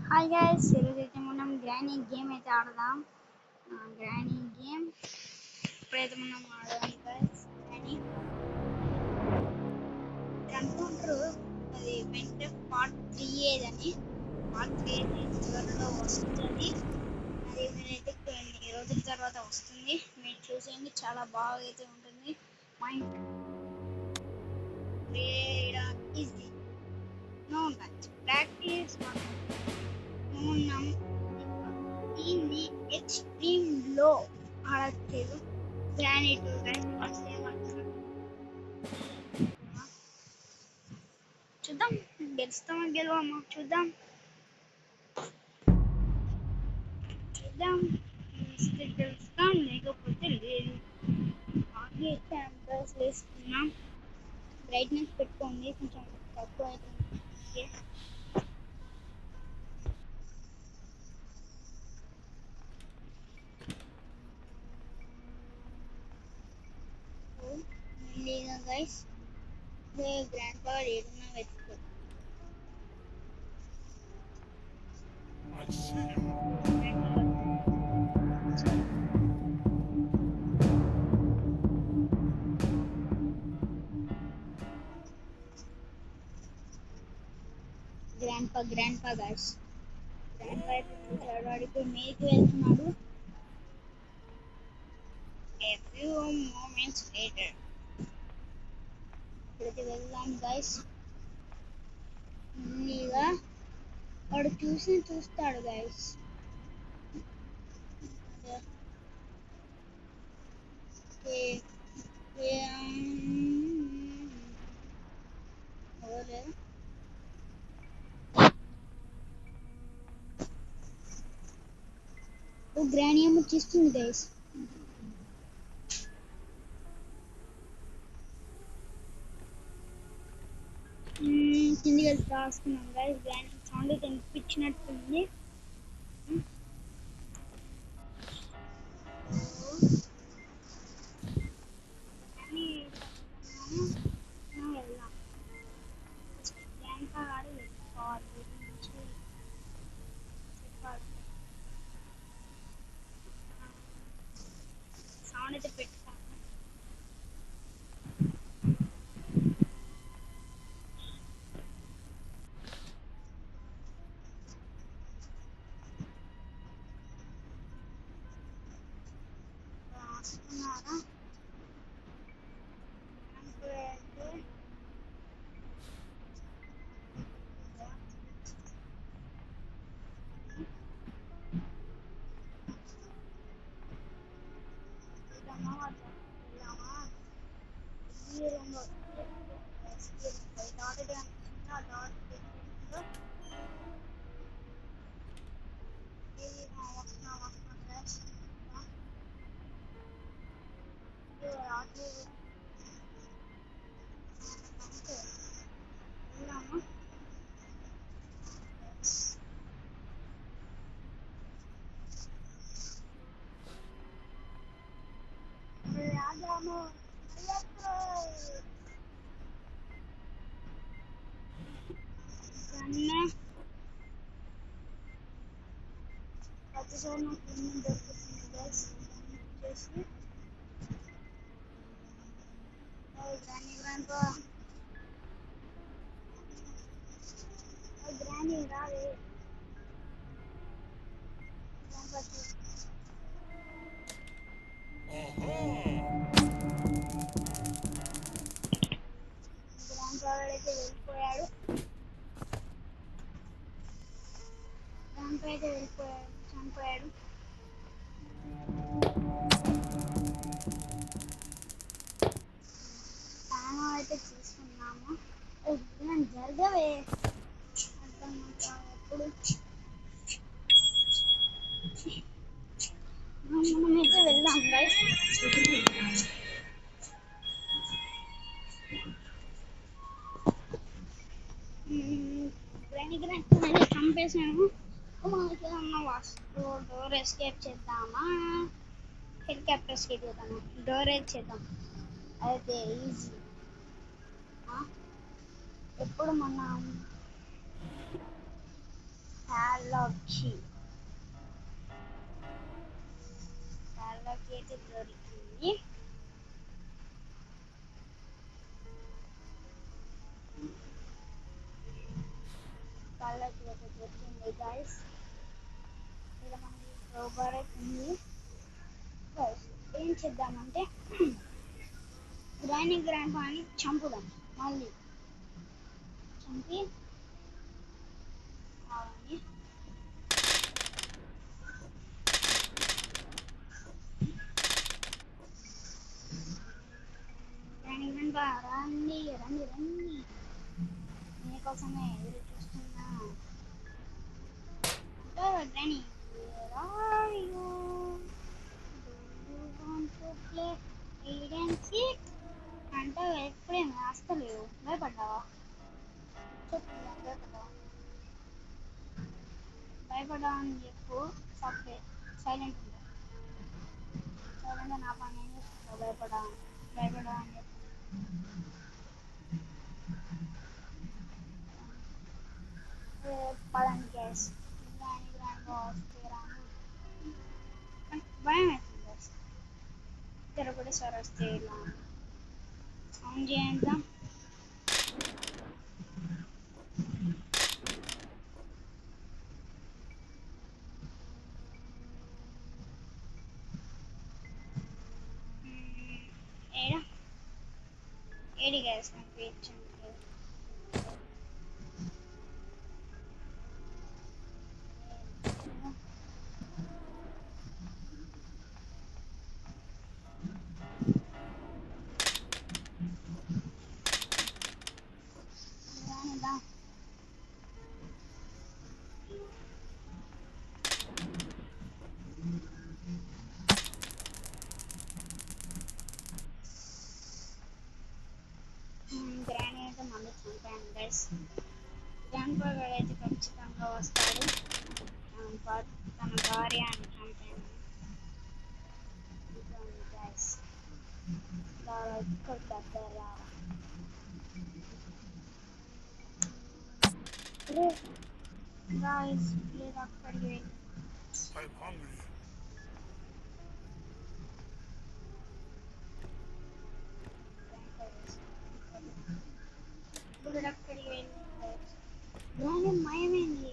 Hi guys, ఈరోజు అయితే మనం గ్రానీ గేమ్ అయితే ఆడదాం. గ్రానీ గేమ్ ఇప్పుడైతే మనం ఆడదాం గైస్. గ్రానీ అనుకుంటారు అది వెంటనే పార్ట్ 3 ఏదని. పార్ట్ 3 అయితే త్వరలో వస్తుంది. అది మీరైతే కొన్ని రోజుల తర్వాత వస్తుంది. మీరు చూసేయండి, చాలా బాగా అయితే ఉంటుంది. Mind easy no match practice మనం దీన్ని ఎక్స్ట్రీమ్ లో ఆడట్లేదు. గ్రానైట్ చూద్దాం, గెలుస్తామా గెలవమా చూద్దాం. గెలిస్తే గెలుస్తాం, లేకపోతే లేదు. ఆగి క్యాంపస్ వేసుకున్నాం. బ్రైట్నెస్ పెట్టుకోండి, కొంచెం తక్కువ అవుతుంది. మెల్లిగా గైస్, గ్రాండ్ పవర్ ఏడున్నా వెతుకో. గ్రాండ్ పా గైస్, గ్రాండ్ పా అయితే చూసాడు, వాడికి మేకి వెళ్తున్నాడు. A few moments later, ఇక్కడికి వెళ్దాం గైస్. మెల్లిగా వాడు చూస్తాడు గైస్. గ్రానీ ఏమో చేస్తుంది గైస్. కిందికి వెళ్ళి రాసుకున్నాం గైస్. గ్రానీ సౌండ్ అయితే వినిపించినట్టుంది. వెళ్దాం. గ్రాండ్ గారు వెళ్ళిపోవాలి గురించి చెప్పాలి. సౌండ్ అయితే పెట్టుకోండి. రాసుకున్నారా? ప్రతిసారి నాకు ఏమేమి దొరుకుతుంది గైస్ చేసి గ్రానీ రావే. గ్రాండ్ ఫాదర్ అయితే వెళ్ళిపోయాడు. చనిపోయాడు. తాను అయితే తీసుకున్నాము. జరగవే ఎప్పుడు మనమైతే వెళ్దాం గైస్. గ్రాండ్ చంపేసాను. మనకి డోర్ ఎస్కేప్ చేద్దామా, హెలికాప్టర్ ఎస్కేప్ చేద్దామా? డోర్ చేద్దాం, అయితే ఈజీ. ఎప్పుడు మన హాలోకి అయితే దొరికింది. హాలోకి అయితే దొరికింది గైస్. ఇక్కడ మనకి క్రోబార్ ఉంది. ఏం చేద్దామంటే గ్రాండ్ పాని చంపుదాం. మళ్ళీ చంపి అవన్నీ గ్రాండ్ రండి రండి రండి, మీకోసమే ఎదురు చూస్తున్నా. గ్రాండ్ అంటే ఎప్పుడేం రాస్తలేవు, భయపడ్డావా? భయపడ్డా అని చెప్పు. సైలెంట్ ఉందా? సైలెంట్ నా పని ఏం చేస్తుందా? భయపడ్డా అని చెప్పు. పదండి గ్యాస్, వస్తే రాను. భయం అవుతుంది గ్యాస్. ఇద్దరు కూడా సార్ వస్తే ఇలా సౌండ్ చేయండి. ఏడి గ్యాస్ నాకు ఇచ్చింది. గ్రాండ్ అయితే మళ్ళీ చంపాను గైస్. గ్రాండ్ ఫాదర్ అయితే ఖచ్చితంగా వస్తాడు. తన భార్య అని చంపాను గైస్. ఇక్కడ దగ్గర గైస్, ప్లీజ్ అక్కడికి వెళ్ళి అక్కడికి వెళ్ళి గ్రాండ్ మయమైంది.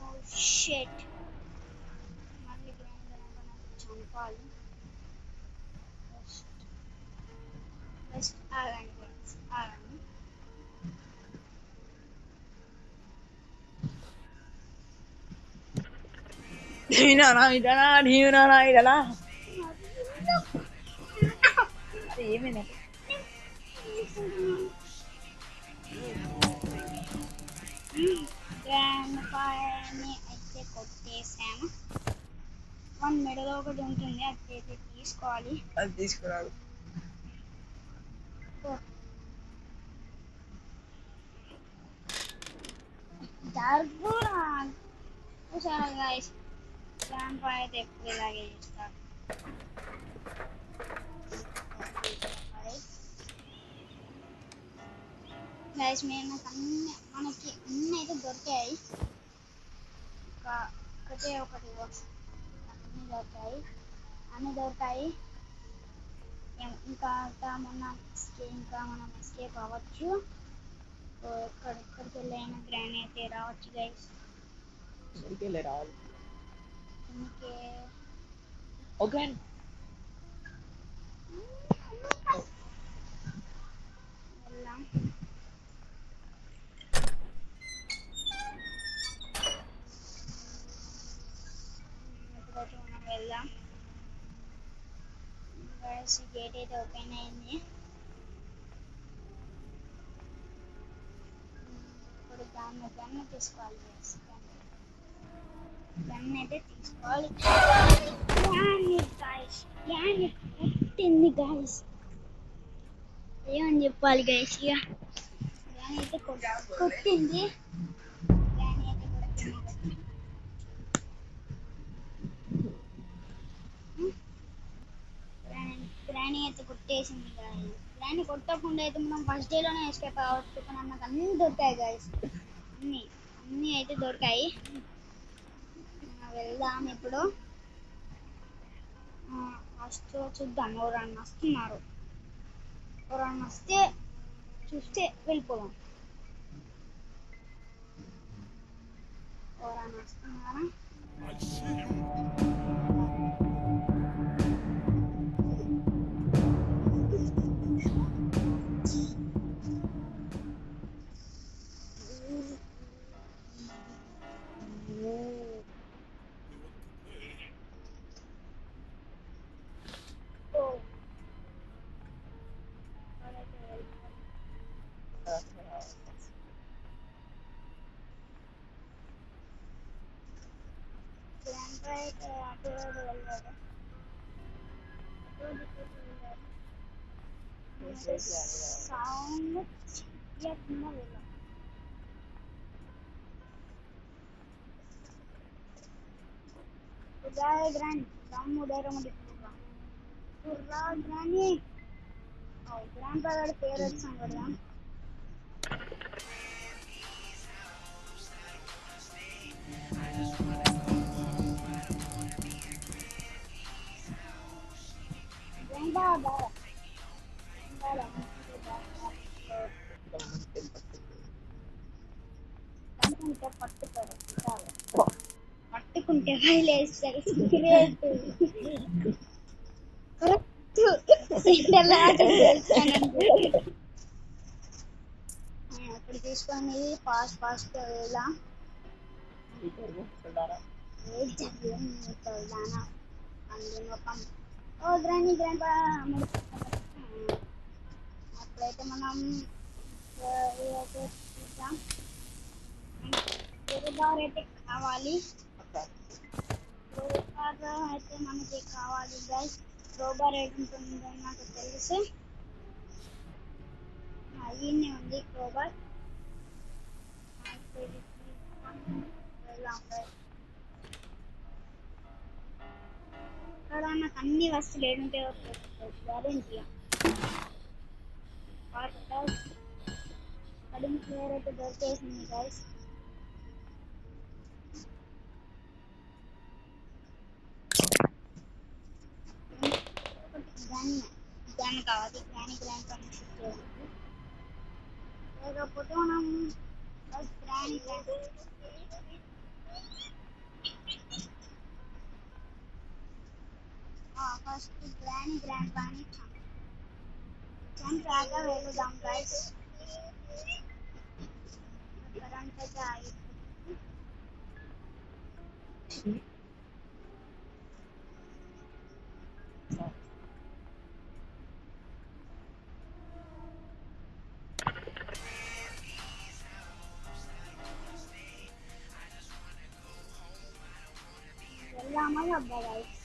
ఓ షిట్, మళ్ళీ గ్రాండ్ చంపాలి. బెస్ట్ ఆగండి ఫ్రెండ్స్, ఆగండి. ఏమైనా గ్రాండ్ ఫాదర్ని అయితే కొట్టేసాము. వన్ మెడలో ఒకటి ఉంటుంది, అది అయితే తీసుకోవాలి. అది తీసుకురాదు. చూసారా గైస్, గ్రాండ్ ఫాదర్ అయితే ఎప్పుడు ఇలాగే చేస్తారు. గైస్ మనకి అన్నీ అయితే దొరికాయి. ఒకటే ఒకటి అన్నీ దొరికాయి. ఇంకా మనం ఎస్కేప్ అవ్వచ్చు. ఎక్కడికి వెళ్ళైనా గ్రాండ్ అయితే రావచ్చు గైస్. రావాలి. అందుకే ఓకే వెళ్దాం. ఇప్పుడైతే మనం వెళ్దాం గైస్. గేట్ అయితే ఓపెన్ అయింది. ఇప్పుడు గన్ తీసుకోవాలి గైస్. గన్ అయితే తీసుకోవాలి. కొట్టింది గైస్, ఏమని చెప్పాలి గైస్. ఇక గ్రాండ్ అయితే కొట్టింది. గ్రాండ్ అయితే కొట్టేసింది గైస్. గ్రాండ్ కొట్టకుండా అయితే మనం ఫస్ట్ డేలోనే ఎస్కేప్ అవ్వచ్చు. కానీ నాకు అన్నీ దొరికాయి గైస్, అన్నీ అన్నీ అయితే దొరికాయి. వెళ్దాం ఇప్పుడు. ఫస్ట్ చూద్దాం ఎవరన్నా వస్తున్నారు. ఎవరన్నా వస్తే చూస్తే వెళ్ళిపోదాం. ఎవరన్నా వస్తున్నారా? సౌండ్ చేయకుండా వెళ్ళాం. గ్రాండ్ దమ్ము డైరముడి కుర్రా గ్రాని గ్రాండ్ ఫాదర్ పేరు వచ్చాం కదా. పట్టుకుంటే వైలేస్తారు. అప్పుడు తీసుకొని ఫాస్ట్ ఫాస్ట్ వెళ్దాం. అప్పుడైతే మనం చూద్దాం. అయితే కావాలి, అయితే మనకి కావాలి గైస్. క్రోబార్ ఉంటుందని నాకు తెలుసు. ఈయనే ఉంది క్రోబార్. కదా నాకు అన్ని వస్తువులు ఏడుంటే గ్యారెంటీ. కడిమి ప్లేయర్ అయితే దొరికేసింది గైస్. గ్రాని కావాలి. గ్రాని షిఫ్ట్ చేయాలి. లేకపోతే మనం గ్రాని ఫస్ట్ గ్రాండ్ పాని చంపాక వెళ్దాం గైస్. కరెంట్ అయితే ఆగిపోతుంది. వెళ్దామా అబ్బా గైస్.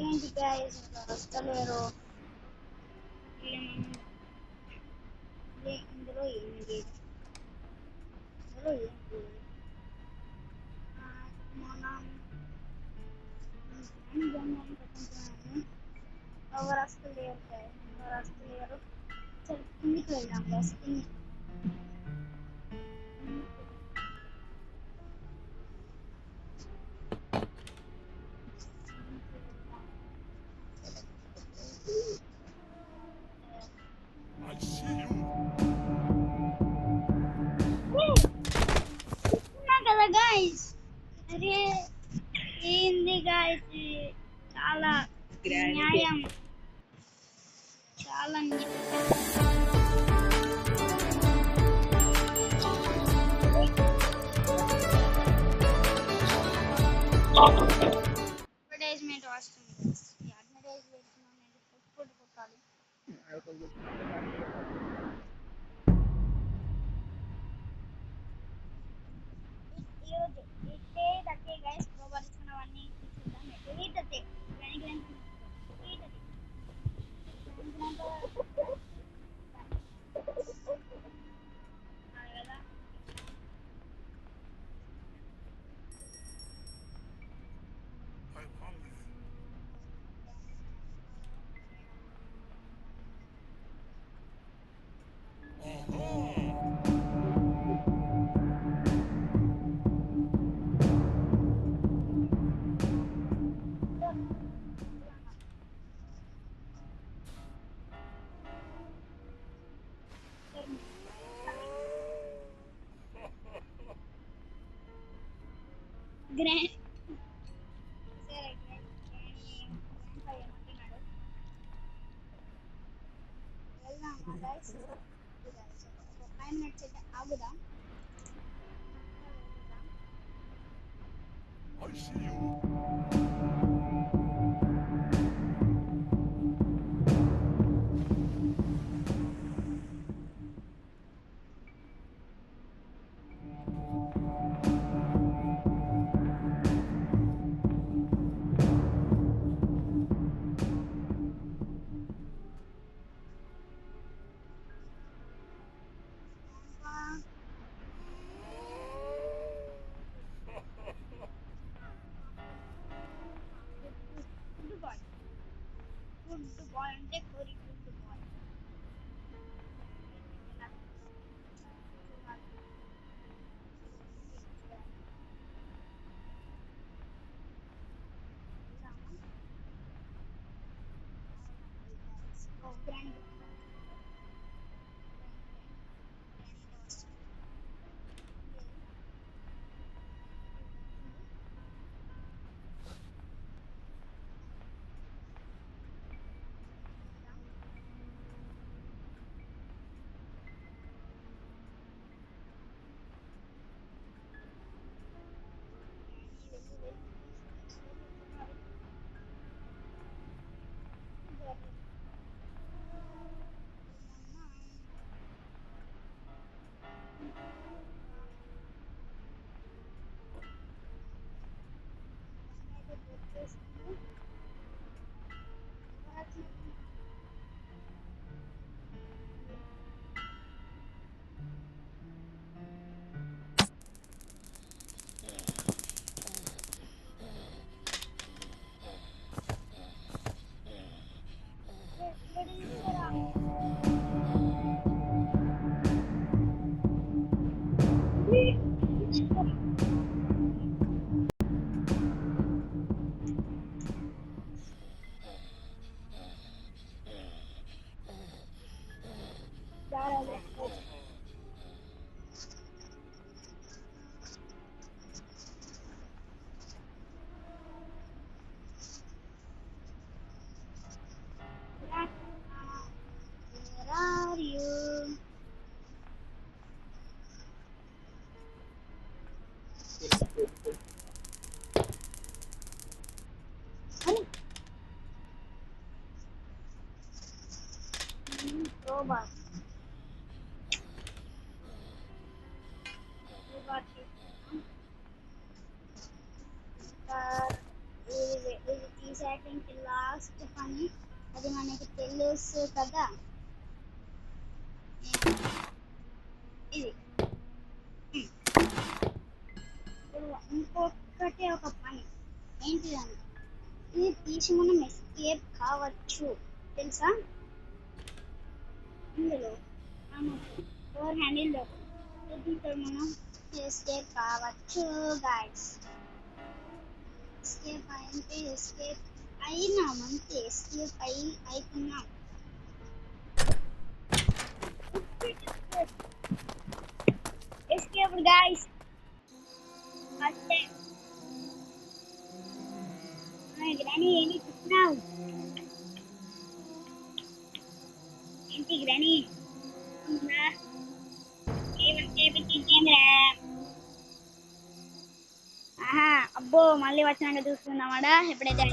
ఏంటి గైస్ వస్తలేరు. ఇందులో ఏంటి ఎవరు వస్తలేరు గైస్. ఎవరు వస్తలేరు. సరే కిందికి వెళ్దాం గైస్. కదా గైస్. అరే ఏంది గైస్, చాలా న్యాయం, చాలా అడ్వర్టైజ్మెంట్ వస్తుంది. అడ్వర్టైజ్మెంట్ కొట్టాలి. ఇదే గైస్ క్రోబార్ ఇస్తున్నవన్నీ చూద్దాం. ఇదే గ్రాండ్ సరే గ్రాండ్ ఫై ఏమంటున్నాడు వెళ్దామా గైస్ ఒక 5 మినిట్స్ అయితే ఆగుదాం I see you. Good boy అంటే very good boy grand Where are you? Robot. ఇది తీసాక ఇంక లాస్ట్ పని అది మనకి తెలుసు కదా ఇది ఇప్పుడు ఇంకొకటి ఒక పని ఏంటిదంటే ఇది తీసి మనం ఎస్కేప్ కావచ్చు తెలుసా ఇందులో డోర్ హ్యాండిల్ దీంతో మనం ఎస్కేప్ కావచ్చు గైడ్స్ ఎస్కేప్ అంటే ఎస్కేప్ అయినాం అంతే ఎస్కేప్ అవుతున్నాం ఎస్కేప్ గైస్ ఫస్ట్ గ్రాని ఏమి చూస్తున్నావు ఏంటి గ్రాని ఆహా అబ్బో మళ్ళీ వచ్చినాక చూసుకుందామాడా ఎప్పుడైతే